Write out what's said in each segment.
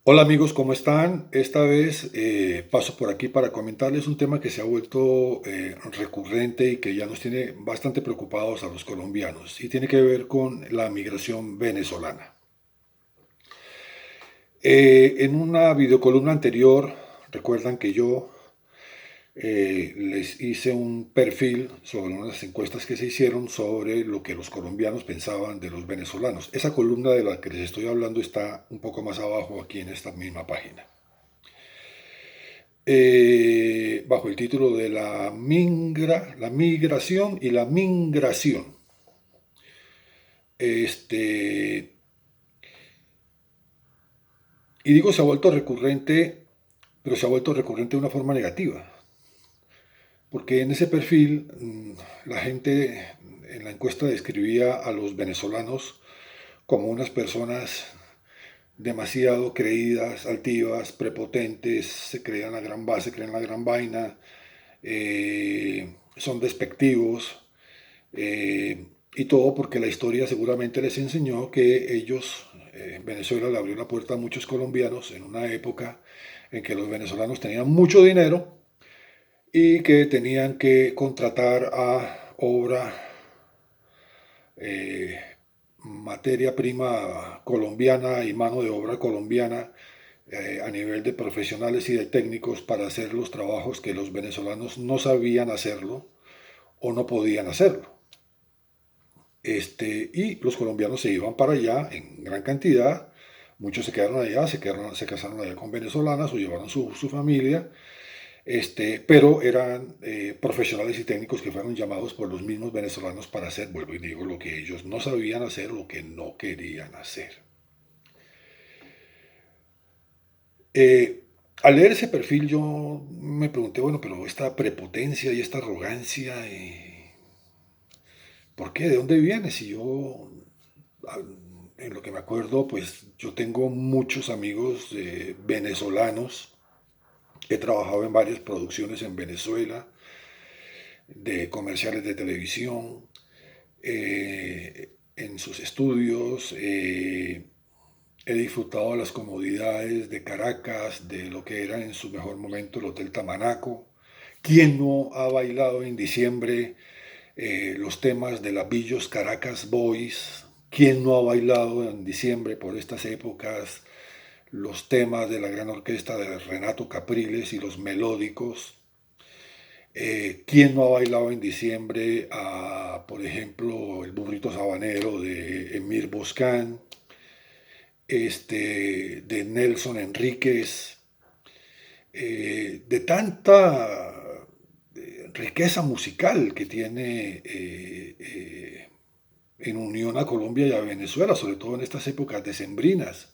Hola amigos, ¿cómo están? Esta vez paso por aquí para comentarles un tema que se ha vuelto recurrente y que ya nos tiene bastante preocupados a los colombianos y tiene que ver con la migración venezolana. En una videocolumna anterior, recuerdan que yo les hice un perfil sobre unas encuestas que se hicieron sobre lo que los colombianos pensaban de los venezolanos. Esa columna de la que les estoy hablando está un poco más abajo aquí en esta misma página. Bajo el título de la migración y la migración. Este, y digo se ha vuelto recurrente, pero se ha vuelto recurrente de una forma negativa, porque en ese perfil la gente en la encuesta describía a los venezolanos como unas personas demasiado creídas, altivas, prepotentes, se creían la gran base, creen la gran vaina, son despectivos, y todo porque la historia seguramente les enseñó que ellos, Venezuela le abrió la puerta a muchos colombianos en una época en que los venezolanos tenían mucho dinero y que tenían que contratar a obra, eh, materia prima colombiana y mano de obra colombiana a nivel de profesionales y de técnicos para hacer los trabajos que los venezolanos no sabían hacerlo o no podían hacerlo. Y los colombianos se iban para allá en gran cantidad, muchos se quedaron allá, se casaron allá con venezolanas o llevaron su familia, pero eran profesionales y técnicos que fueron llamados por los mismos venezolanos para hacer, vuelvo y digo, lo que ellos no sabían hacer, lo que no querían hacer. Eh, Al leer ese perfil yo me pregunté, bueno, pero esta prepotencia y esta arrogancia, ¿por qué? ¿De dónde viene? Si yo ah, en lo que me acuerdo, pues yo tengo muchos amigos venezolanos. He trabajado en varias producciones en Venezuela, de comerciales de televisión, en sus estudios. He disfrutado de las comodidades de Caracas, de lo que era en su mejor momento el Hotel Tamanaco. ¿Quién no ha bailado en diciembre los temas de la Billos Caracas Boys? ¿Quién no ha bailado en diciembre por estas épocas los temas de la gran orquesta de Renato Capriles y los melódicos? ¿Quién no ha bailado en diciembre por ejemplo, el burrito sabanero de Emir Boscán, de Nelson Enríquez, de tanta riqueza musical que tiene en unión a Colombia y a Venezuela, sobre todo en estas épocas decembrinas?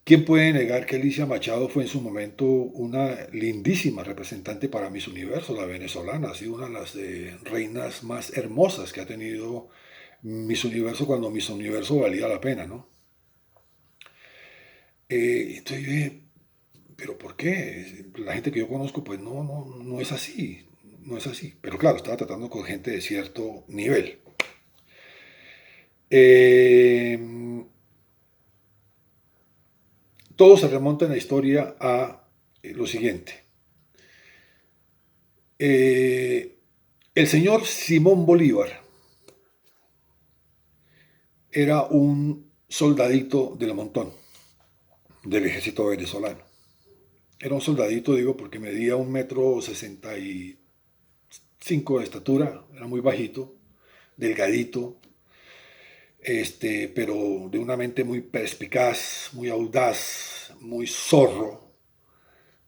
¿Quién puede negar que Alicia Machado fue en su momento una lindísima representante para Miss Universo, la venezolana? Ha sido una de las reinas más hermosas que ha tenido Miss Universo cuando Miss Universo valía la pena, ¿no? Entonces yo dije, ¿pero por qué? La gente que yo conozco, pues no es así, no es así. Pero claro, estaba tratando con gente de cierto nivel. Eh, Todo se remonta en la historia a lo siguiente. Eh, el señor Simón Bolívar era un soldadito del montón del ejército venezolano. Era un soldadito, digo, porque medía 1,65 m de estatura, era muy bajito, delgadito, pero de una mente muy perspicaz, muy audaz, muy zorro,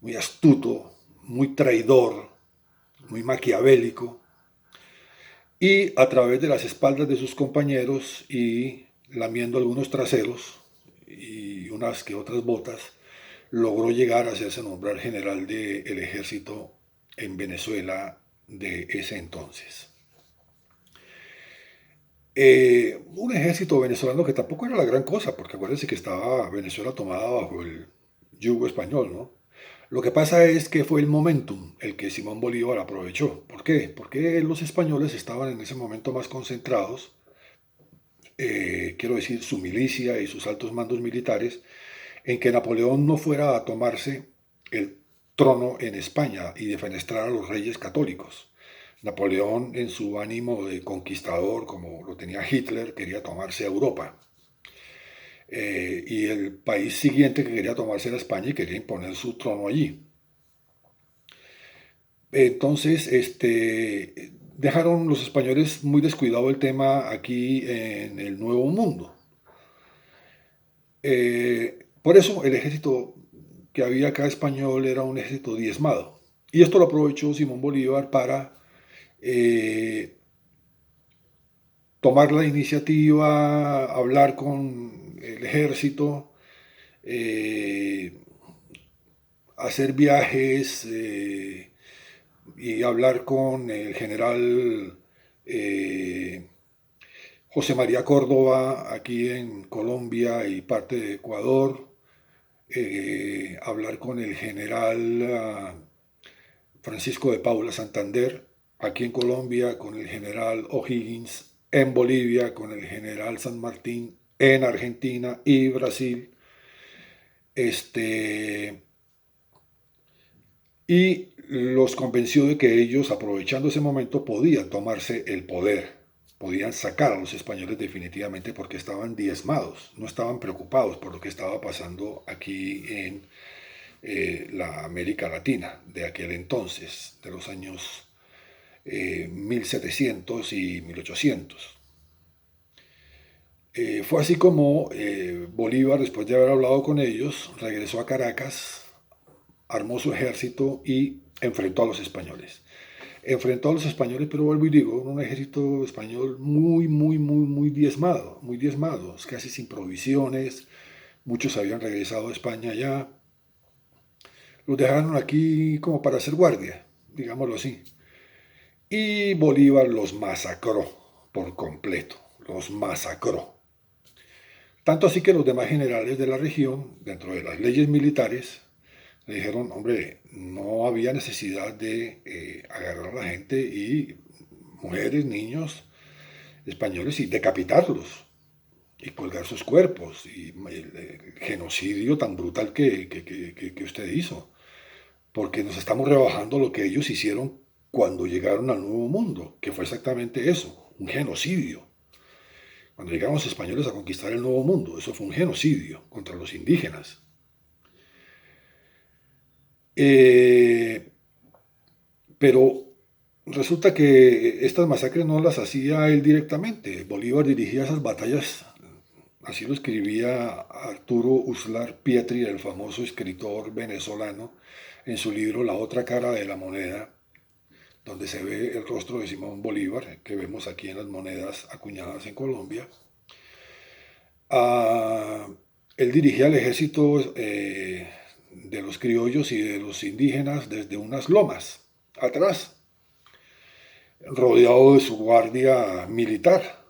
muy astuto, muy traidor, muy maquiavélico, y a través de las espaldas de sus compañeros y lamiendo algunos traseros y unas que otras botas, logró llegar a hacerse nombrar general del ejército en Venezuela de ese entonces. Un ejército venezolano que tampoco era la gran cosa, porque acuérdense que estaba Venezuela tomada bajo el yugo español, ¿no? Lo que pasa es que fue el momentum el que Simón Bolívar aprovechó. ¿Por qué? Porque los españoles estaban en ese momento más concentrados, quiero decir, su milicia y sus altos mandos militares, en que Napoleón no fuera a tomarse el trono en España y defenestrar a los reyes católicos. Napoleón, en su ánimo de conquistador, como lo tenía Hitler, quería tomarse a Europa. Y el país siguiente que quería tomarse era España y quería imponer su trono allí. Entonces, dejaron los españoles muy descuidado el tema aquí en el Nuevo Mundo. Por eso el ejército que había acá español era un ejército diezmado. Y esto lo aprovechó Simón Bolívar para eh, tomar la iniciativa, hablar con el ejército, eh, hacer viajes y hablar con el general eh, José María Córdoba aquí en Colombia y parte de Ecuador, hablar con el general Francisco de Paula Santander aquí en Colombia, con el general O'Higgins en Bolivia, con el general San Martín en Argentina y Brasil, este, y los convenció de que ellos, aprovechando ese momento, podían tomarse el poder, podían sacar a los españoles definitivamente porque estaban diezmados, no estaban preocupados por lo que estaba pasando aquí en la América Latina de aquel entonces, de los años 1700 y 1800. Fue así como Bolívar, después de haber hablado con ellos, regresó a Caracas, armó su ejército y enfrentó a los españoles. Enfrentó a los españoles, pero vuelvo y digo, un ejército español muy diezmado, casi sin provisiones, muchos habían regresado a España ya, los dejaron aquí como para hacer guardia, digámoslo así. Y Bolívar los masacró por completo, los masacró. Tanto así que los demás generales de la región, dentro de las leyes militares, le dijeron, hombre, no había necesidad de agarrar a la gente y mujeres, niños españoles y decapitarlos y colgar sus cuerpos y el genocidio tan brutal que usted hizo, porque nos estamos rebajando lo que ellos hicieron cuando llegaron al Nuevo Mundo, que fue exactamente eso, un genocidio. Cuando llegaron los españoles a conquistar el Nuevo Mundo, eso fue un genocidio contra los indígenas. Eh, pero resulta que estas masacres no las hacía él directamente. Bolívar dirigía esas batallas, así lo escribía Arturo Uslar Pietri, el famoso escritor venezolano, en su libro La otra cara de la moneda, donde se ve el rostro de Simón Bolívar, que vemos aquí en las monedas acuñadas en Colombia. Ah, él dirigía el ejército de los criollos y de los indígenas desde unas lomas atrás, rodeado de su guardia militar,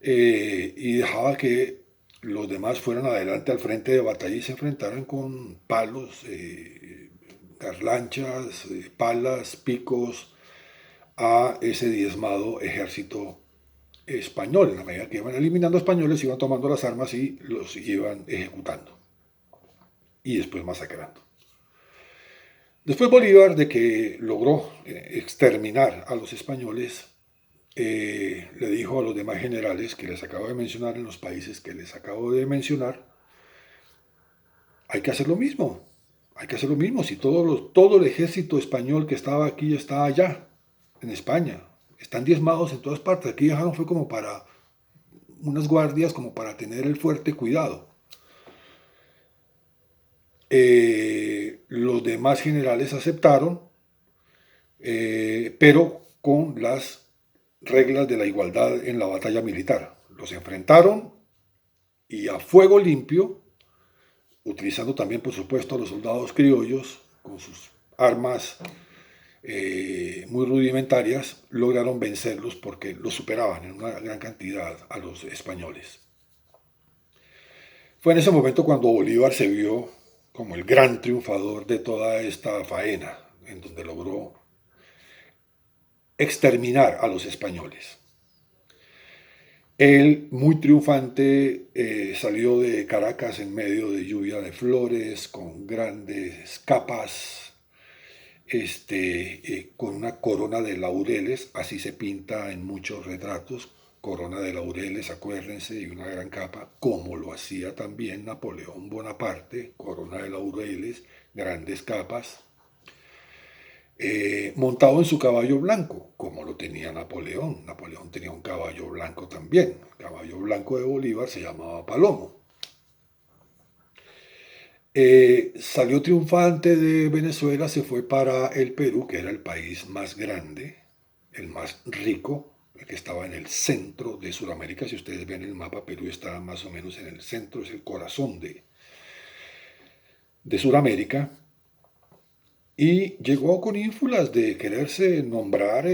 y dejaba que los demás fueran adelante al frente de batalla y se enfrentaran con palos, garlanchas, palas, picos a ese diezmado ejército español. En la medida que iban eliminando españoles, iban tomando las armas y los iban ejecutando y después masacrando. Después Bolívar, de que logró exterminar a los españoles, le dijo a los demás generales que les acabo de mencionar en los países que les acabo de mencionar, hay que hacer lo mismo, hay que hacer lo mismo. Si todo el ejército español que estaba aquí está allá, en España, están diezmados en todas partes. Aquí dejaron fue como para unas guardias, como para tener el fuerte cuidado. Los demás generales aceptaron, pero con las reglas de la igualdad en la batalla militar. Los enfrentaron y a fuego limpio, utilizando también, por supuesto, a los soldados criollos con sus armas muy rudimentarias, lograron vencerlos porque los superaban en una gran cantidad a los españoles. Fue en ese momento cuando Bolívar se vio como el gran triunfador de toda esta faena, en donde logró exterminar a los españoles. Él, muy triunfante, salió de Caracas en medio de lluvia de flores, con grandes capas, con una corona de laureles, así se pinta en muchos retratos, corona de laureles, acuérdense, y una gran capa, como lo hacía también Napoleón Bonaparte, corona de laureles, grandes capas, montado en su caballo blanco, como lo tenía Napoleón. Napoleón tenía un caballo blanco también. El caballo blanco de Bolívar se llamaba Palomo. Salió triunfante de Venezuela, se fue para el Perú, que era el país más grande, el más rico, el que estaba en el centro de Sudamérica. Si ustedes ven el mapa, Perú está más o menos en el centro, es el corazón de Sudamérica. Y llegó con ínfulas de quererse nombrar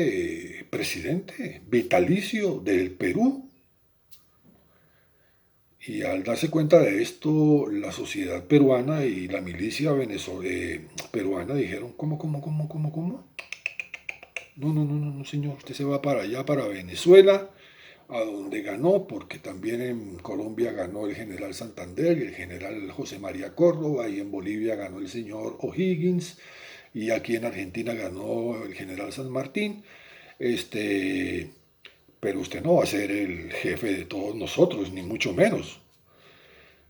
presidente vitalicio del Perú. Y al darse cuenta de esto, la sociedad peruana y la milicia peruana dijeron, ¿cómo? No, señor, usted se va para allá, para Venezuela, a donde ganó, porque también en Colombia ganó el general Santander y el general José María Córdoba, y en Bolivia ganó el señor O'Higgins, y aquí en Argentina ganó el general San Martín, este, pero usted no va a ser el jefe de todos nosotros, ni mucho menos.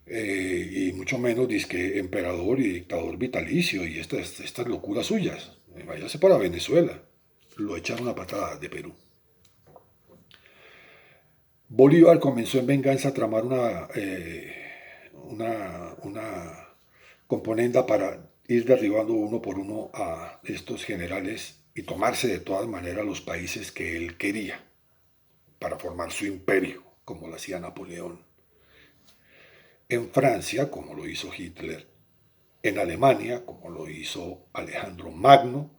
Y mucho menos dizque emperador y dictador vitalicio y estas locuras suyas. Váyase para Venezuela. Lo echaron a patadas de Perú. Bolívar comenzó en venganza a tramar una componenda para ir derribando uno por uno a estos generales y tomarse de todas maneras los países que él quería para formar su imperio, como lo hacía Napoleón. En Francia, como lo hizo Hitler, en Alemania, como lo hizo Alejandro Magno,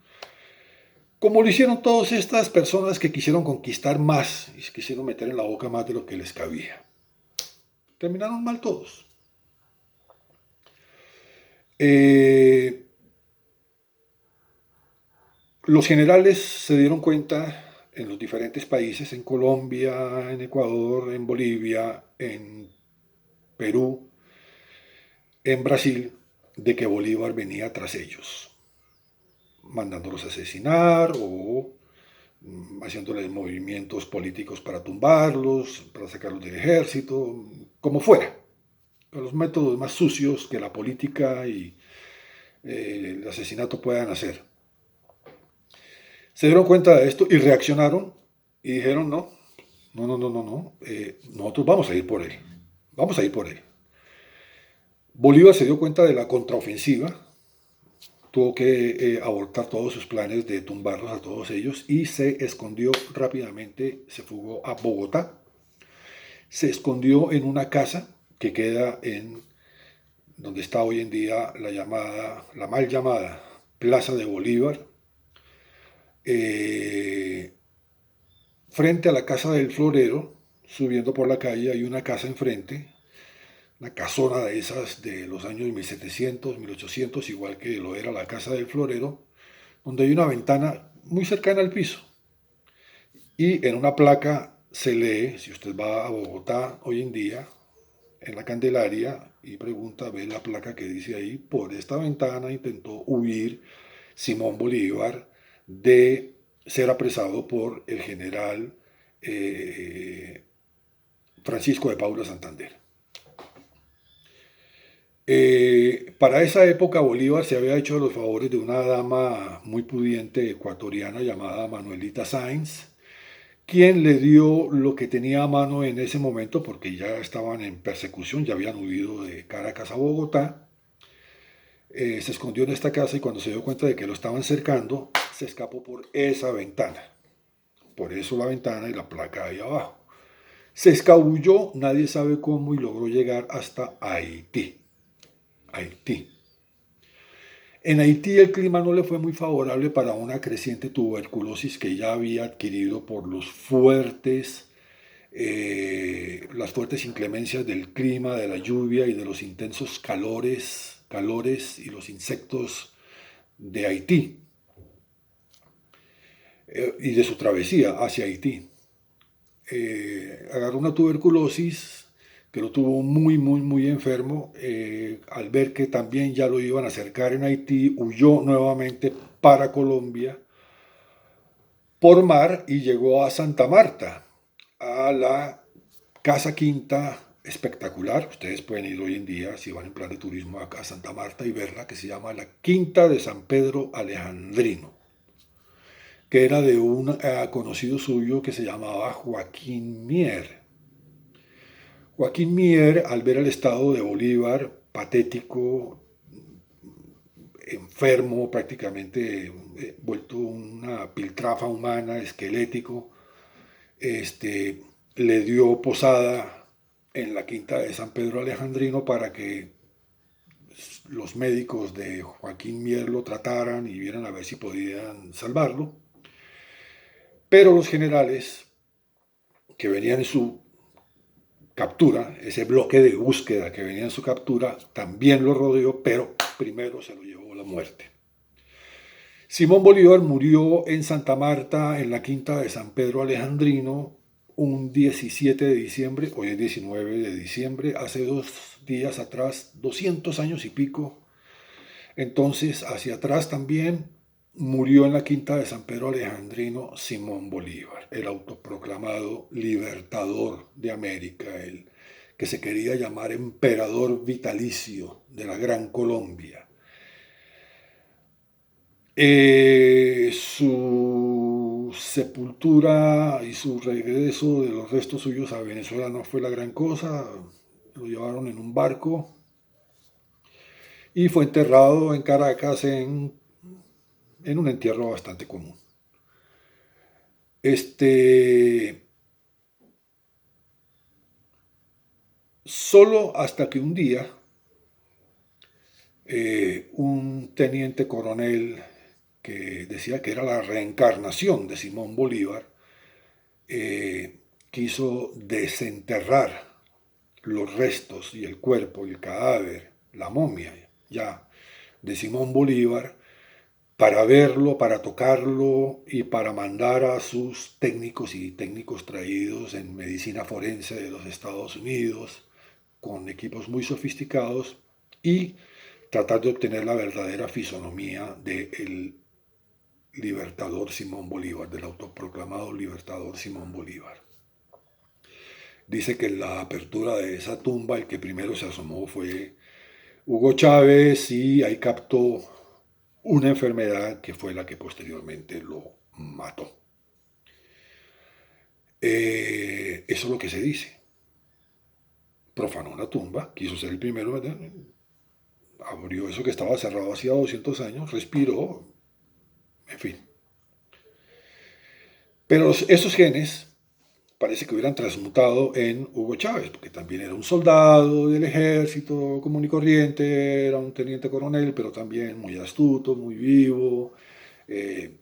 como lo hicieron todas estas personas que quisieron conquistar más y quisieron meter en la boca más de lo que les cabía. Terminaron mal todos. Eh, los generales se dieron cuenta en los diferentes países, en Colombia, en Ecuador, en Bolivia, en Perú, en Brasil, de que Bolívar venía tras ellos, mandándolos a asesinar o haciéndoles movimientos políticos para tumbarlos, para sacarlos del ejército, como fuera. Los métodos más sucios que la política y el asesinato puedan hacer. Se dieron cuenta de esto y reaccionaron y dijeron, no, nosotros vamos a ir por él, vamos a ir por él. Bolívar se dio cuenta de la contraofensiva, tuvo que abortar todos sus planes de tumbarlos a todos ellos y se escondió rápidamente, se fugó a Bogotá, se escondió en una casa que queda en donde está hoy en día la mal llamada Plaza de Bolívar, eh, frente a la casa del florero, subiendo por la calle hay una casa enfrente, una casona de esas de los años 1700, 1800, igual que lo era la casa del florero, donde hay una ventana muy cercana al piso. Y en una placa se lee, si usted va a Bogotá hoy en día, en la Candelaria, y pregunta, ve la placa que dice ahí, por esta ventana intentó huir Simón Bolívar de ser apresado por el general Francisco de Paula Santander. Para esa época Bolívar se había hecho los favores de una dama muy pudiente ecuatoriana llamada Manuelita Sáenz, quien le dio lo que tenía a mano en ese momento porque ya estaban en persecución, ya habían huido de Caracas a Bogotá. Se escondió en esta casa y cuando se dio cuenta de que lo estaban cercando, se escapó por esa ventana. Por eso la ventana y la placa ahí abajo. Se escabulló, nadie sabe cómo, y logró llegar hasta Haití. Haití. En Haití el clima no le fue muy favorable para una creciente tuberculosis que ya había adquirido por las fuertes inclemencias del clima, de la lluvia y de los intensos calores y los insectos de Haití y de su travesía hacia Haití. agarró una tuberculosis que lo tuvo muy, muy, muy enfermo. Al ver que también ya lo iban a acercar en Haití, huyó nuevamente para Colombia por mar y llegó a Santa Marta, a la Casa Quinta espectacular. Ustedes pueden ir hoy en día, si van en plan de turismo, acá a Santa Marta y verla, que se llama la Quinta de San Pedro Alejandrino, que era de un conocido suyo que se llamaba Joaquín Mier. Joaquín Mier, al ver el estado de Bolívar, patético, enfermo, prácticamente vuelto una piltrafa humana, esquelético, este, le dio posada en la quinta de San Pedro Alejandrino para que los médicos de Joaquín Mier lo trataran y vieran a ver si podían salvarlo. Pero los generales que venían en su captura, ese bloque de búsqueda que venía en su captura, también lo rodeó, pero primero se lo llevó la muerte. Simón Bolívar murió en Santa Marta, en la quinta de San Pedro Alejandrino, un 17 de diciembre, hoy es 19 de diciembre, hace 2 días atrás, 200 años y pico. Entonces, hacia atrás también murió en la quinta de San Pedro Alejandrino Simón Bolívar, el autoproclamado libertador de América, el que se quería llamar emperador vitalicio de la Gran Colombia. Su sepultura y su regreso de los restos suyos a Venezuela no fue la gran cosa. Lo llevaron en un barco y fue enterrado en Caracas en un entierro bastante común. Solo hasta que un día un teniente coronel que decía que era la reencarnación de Simón Bolívar, quiso desenterrar los restos y el cuerpo, el cadáver, la momia ya de Simón Bolívar, para verlo, para tocarlo y para mandar a sus técnicos y técnicos traídos en medicina forense de los Estados Unidos, con equipos muy sofisticados, y tratar de obtener la verdadera fisonomía del libertador Simón Bolívar, del autoproclamado libertador Simón Bolívar. Dice que en la apertura de esa tumba el que primero se asomó fue Hugo Chávez y ahí captó una enfermedad que fue la que posteriormente lo mató. Eso es lo que se dice. Profanó una tumba, quiso ser el primero, abrió eso que estaba cerrado hacía 200 años, respiró, en fin. Pero esos genes parece que hubieran transmutado en Hugo Chávez, porque también era un soldado del ejército común y corriente, era un teniente coronel, pero también muy astuto, muy vivo, de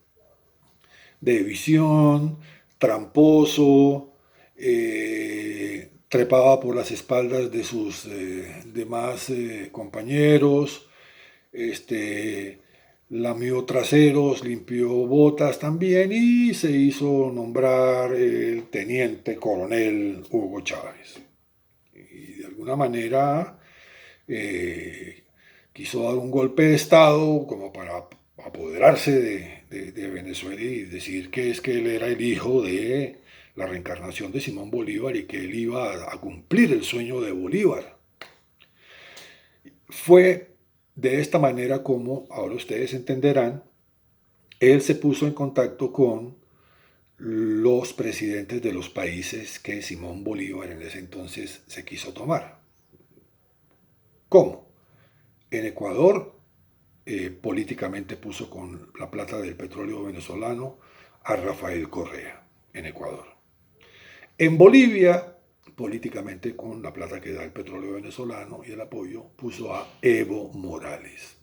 visión, tramposo, trepaba por las espaldas de sus demás compañeros, lamió traseros, limpió botas también y se hizo nombrar el teniente coronel Hugo Chávez. Y de alguna manera quiso dar un golpe de Estado como para apoderarse de Venezuela y decir que es que él era el hijo de la reencarnación de Simón Bolívar y que él iba a cumplir el sueño de Bolívar. Fue de esta manera como, ahora ustedes entenderán, él se puso en contacto con los presidentes de los países que Simón Bolívar en ese entonces se quiso tomar. ¿Cómo? En Ecuador, políticamente puso con la plata del petróleo venezolano a Rafael Correa, en Ecuador. En Bolivia, políticamente con la plata que da el petróleo venezolano y el apoyo, puso a Evo Morales.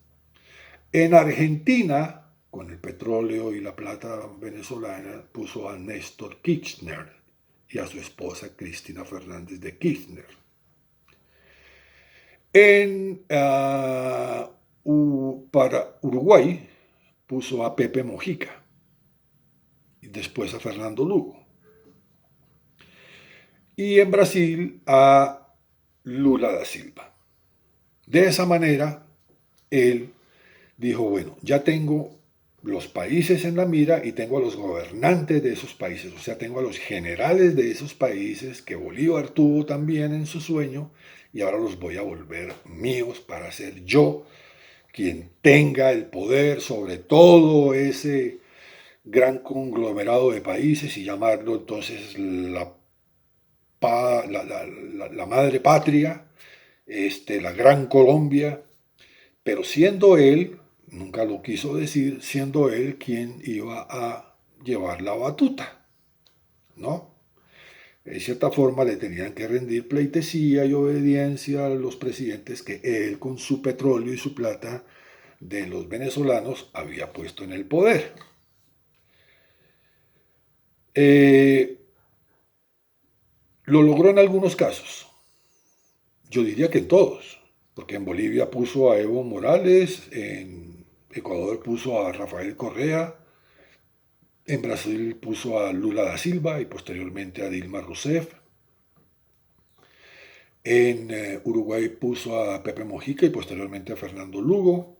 En Argentina, con el petróleo y la plata venezolana, puso a Néstor Kirchner y a su esposa Cristina Fernández de Kirchner. Para Uruguay puso a Pepe Mujica y después a Fernando Lugo. y en Brasil a Lula da Silva. De esa manera, él dijo, bueno, ya tengo los países en la mira y tengo a los gobernantes de esos países, o sea, tengo a los generales de esos países que Bolívar tuvo también en su sueño y ahora los voy a volver míos para ser yo quien tenga el poder sobre todo ese gran conglomerado de países y llamarlo entonces la madre patria, la gran Colombia, pero siendo él, nunca lo quiso decir, siendo él quien iba a llevar la batuta, ¿no? De cierta forma le tenían que rendir pleitesía y obediencia a los presidentes que él con su petróleo y su plata de los venezolanos había puesto en el poder. Eh, lo logró en algunos casos, yo diría que en todos, porque en Bolivia puso a Evo Morales, en Ecuador puso a Rafael Correa, en Brasil puso a Lula da Silva y posteriormente a Dilma Rousseff. En Uruguay puso a Pepe Mojica y posteriormente a Fernando Lugo.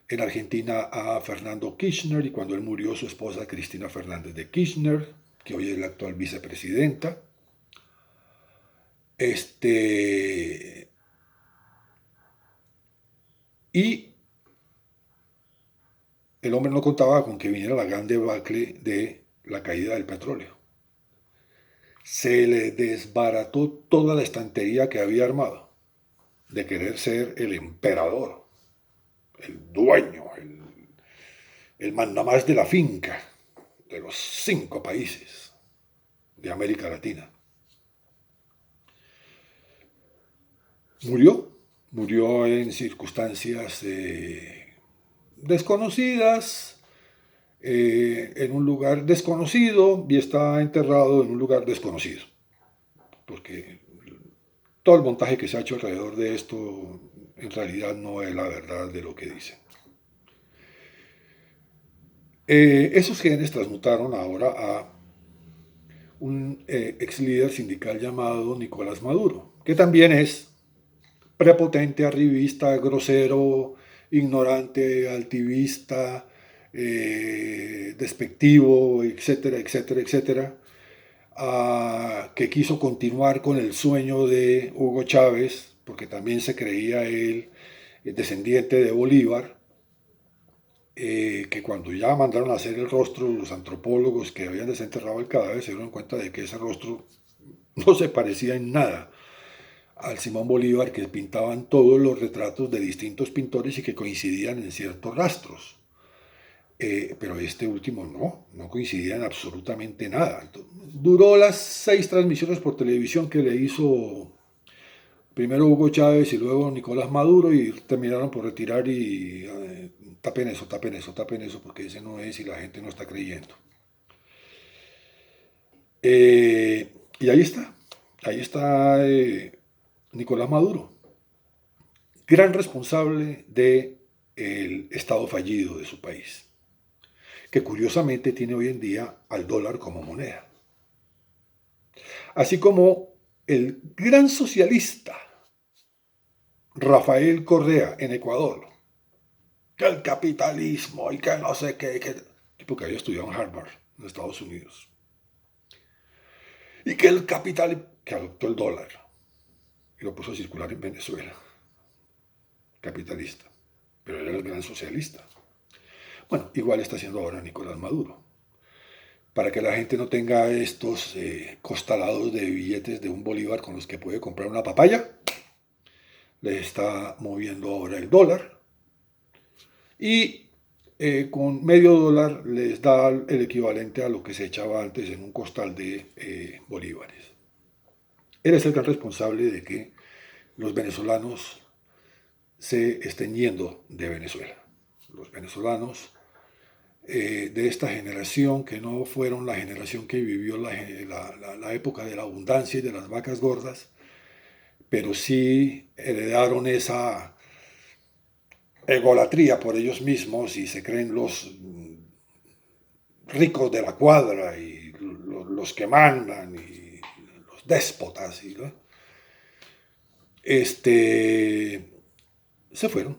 En Argentina a Fernando Kirchner y cuando él murió su esposa Cristina Fernández de Kirchner, que hoy es la actual vicepresidenta. Y el hombre no contaba con que viniera la gran debacle de la caída del petróleo. Se le desbarató toda la estantería que había armado de querer ser el emperador, el dueño, el mandamás de la finca de los 5 países de América Latina. Murió en circunstancias desconocidas, en un lugar desconocido y está enterrado en un lugar desconocido. Porque todo el montaje que se ha hecho alrededor de esto en realidad no es la verdad de lo que dicen. Esos genes transmutaron ahora a un ex líder sindical llamado Nicolás Maduro, que también es prepotente, arribista, grosero, ignorante, altivista, despectivo, etcétera, etcétera, etcétera, que quiso continuar con el sueño de Hugo Chávez, porque también se creía él descendiente de Bolívar, que cuando ya mandaron a hacer el rostro, los antropólogos que habían desenterrado el cadáver se dieron cuenta de que ese rostro no se parecía en nada al Simón Bolívar, que pintaban todos los retratos de distintos pintores y que coincidían en ciertos rastros. Pero este último no coincidía en absolutamente nada. Entonces, duró las 6 transmisiones por televisión que le hizo primero Hugo Chávez y luego Nicolás Maduro y terminaron por retirar y tapen eso, tapen eso, tapen eso, porque ese no es y la gente no está creyendo. Y ahí está Nicolás Maduro, gran responsable del estado fallido de su país, que curiosamente tiene hoy en día al dólar como moneda. Así como el gran socialista Rafael Correa en Ecuador, que el capitalismo y que no sé qué, porque había estudiado en Harvard, en Estados Unidos, y que el capital, que adoptó el dólar y lo puso a circular en Venezuela, capitalista, pero era el gran socialista. Bueno, igual está haciendo ahora Nicolás Maduro, para que la gente no tenga estos costalados de billetes de un bolívar con los que puede comprar una papaya, le está moviendo ahora el dólar y con medio dólar les da el equivalente a lo que se echaba antes en un costal de bolívares. Él es el gran responsable de que los venezolanos se estén yendo de Venezuela. Los venezolanos de esta generación, que no fueron la generación que vivió la época de la abundancia y de las vacas gordas, pero sí heredaron esa egolatría por ellos mismos y se creen los ricos de la cuadra y los que mandan y déspotas, ¿no? Se fueron,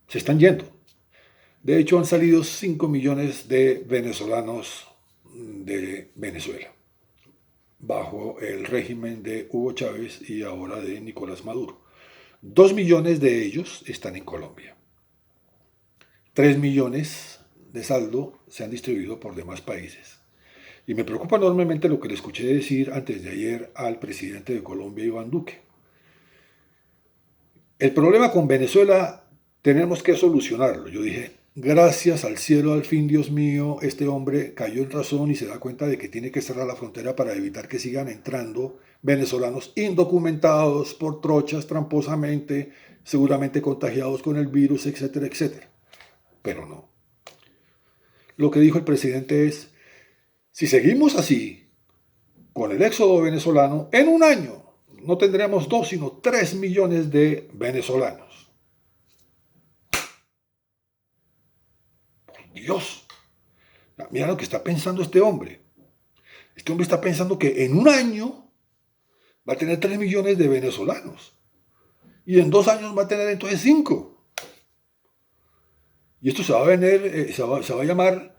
se están yendo. De hecho, han salido 5 millones de venezolanos de Venezuela, bajo el régimen de Hugo Chávez y ahora de Nicolás Maduro. 2 millones de ellos están en Colombia. 3 millones de saldo se han distribuido por demás países. Y me preocupa enormemente lo que le escuché decir antes de ayer al presidente de Colombia, Iván Duque. El problema con Venezuela tenemos que solucionarlo. Yo dije, gracias al cielo, al fin, Dios mío, este hombre cayó en razón y se da cuenta de que tiene que cerrar la frontera para evitar que sigan entrando venezolanos indocumentados por trochas tramposamente, seguramente contagiados con el virus, etcétera, etcétera. Pero no. Lo que dijo el presidente es, si seguimos así, con el éxodo venezolano, en un año no tendremos 2, sino 3 millones de venezolanos. Por Dios, mira lo que está pensando este hombre. Este hombre está pensando que en un año va a tener 3 millones de venezolanos. Y en 2 años va a tener entonces 5. Y esto se va a llamar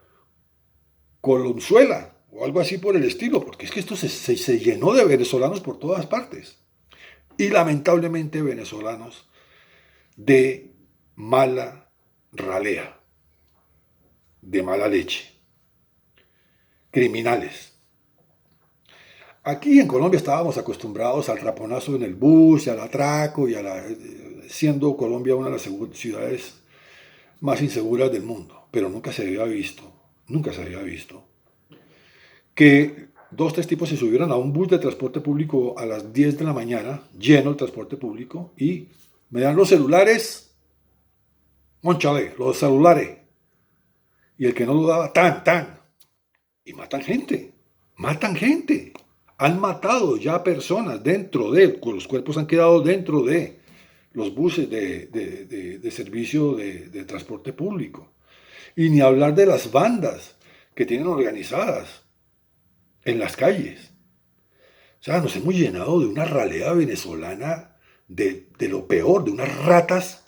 Colonzuela o algo así por el estilo, porque es que esto se llenó de venezolanos por todas partes. Y lamentablemente venezolanos de mala ralea, de mala leche, criminales. Aquí en Colombia estábamos acostumbrados al raponazo en el bus, y al atraco, siendo Colombia una de las ciudades más inseguras del mundo, pero nunca se había visto que 2, 3 tipos se subieran a un bus de transporte público a las 10 de la mañana, lleno el transporte público, y me dan los celulares, mónchale, los celulares, y el que no lo daba, tan, y matan gente, han matado ya personas los cuerpos han quedado dentro de los buses de servicio de transporte público, y ni hablar de las bandas que tienen organizadas en las calles. O sea, nos hemos llenado de una ralea venezolana de lo peor, de unas ratas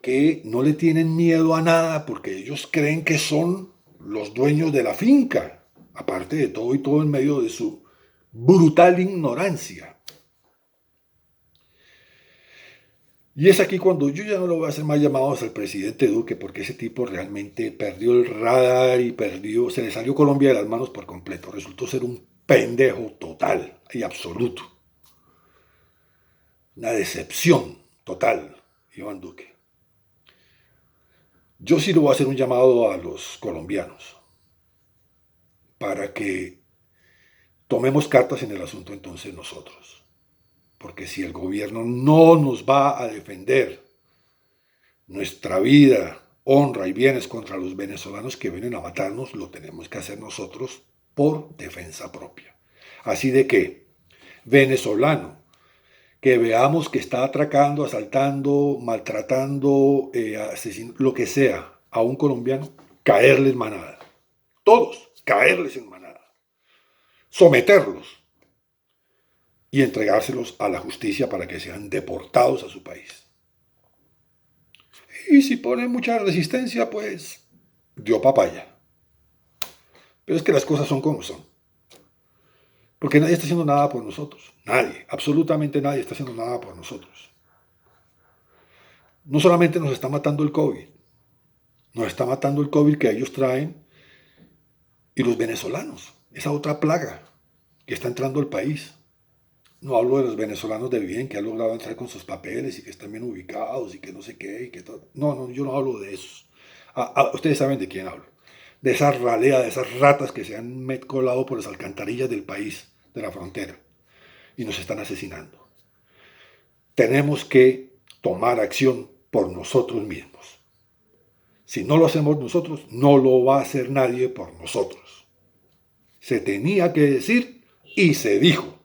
que no le tienen miedo a nada porque ellos creen que son los dueños de la finca, aparte de todo y todo en medio de su brutal ignorancia. Y es aquí cuando yo ya no le voy a hacer más llamados al presidente Duque, porque ese tipo realmente perdió el radar y se le salió Colombia de las manos por completo. Resultó ser un pendejo total y absoluto. Una decepción total, Iván Duque. Yo sí le voy a hacer un llamado a los colombianos para que tomemos cartas en el asunto entonces nosotros. Porque si el gobierno no nos va a defender nuestra vida, honra y bienes contra los venezolanos que vienen a matarnos, lo tenemos que hacer nosotros por defensa propia. Así de que, venezolano, que veamos que está atracando, asaltando, maltratando, asesinando, lo que sea, a un colombiano, caerles en manada. Todos, caerles en manada. Someterlos y entregárselos a la justicia para que sean deportados a su país. Y si ponen mucha resistencia, pues dio papaya. Pero es que las cosas son como son. Porque nadie está haciendo nada por nosotros. Nadie, absolutamente nadie está haciendo nada por nosotros. No solamente nos está matando el COVID, nos está matando el COVID que ellos traen y los venezolanos, esa otra plaga que está entrando al país. No hablo de los venezolanos de bien que han logrado entrar con sus papeles y que están bien ubicados y que no sé qué y que todo. No, yo no hablo de esos. Ustedes saben de quién hablo. De esa ralea, de esas ratas que se han colado por las alcantarillas del país, de la frontera, y nos están asesinando. Tenemos que tomar acción por nosotros mismos. Si no lo hacemos nosotros, no lo va a hacer nadie por nosotros. Se tenía que decir y se dijo.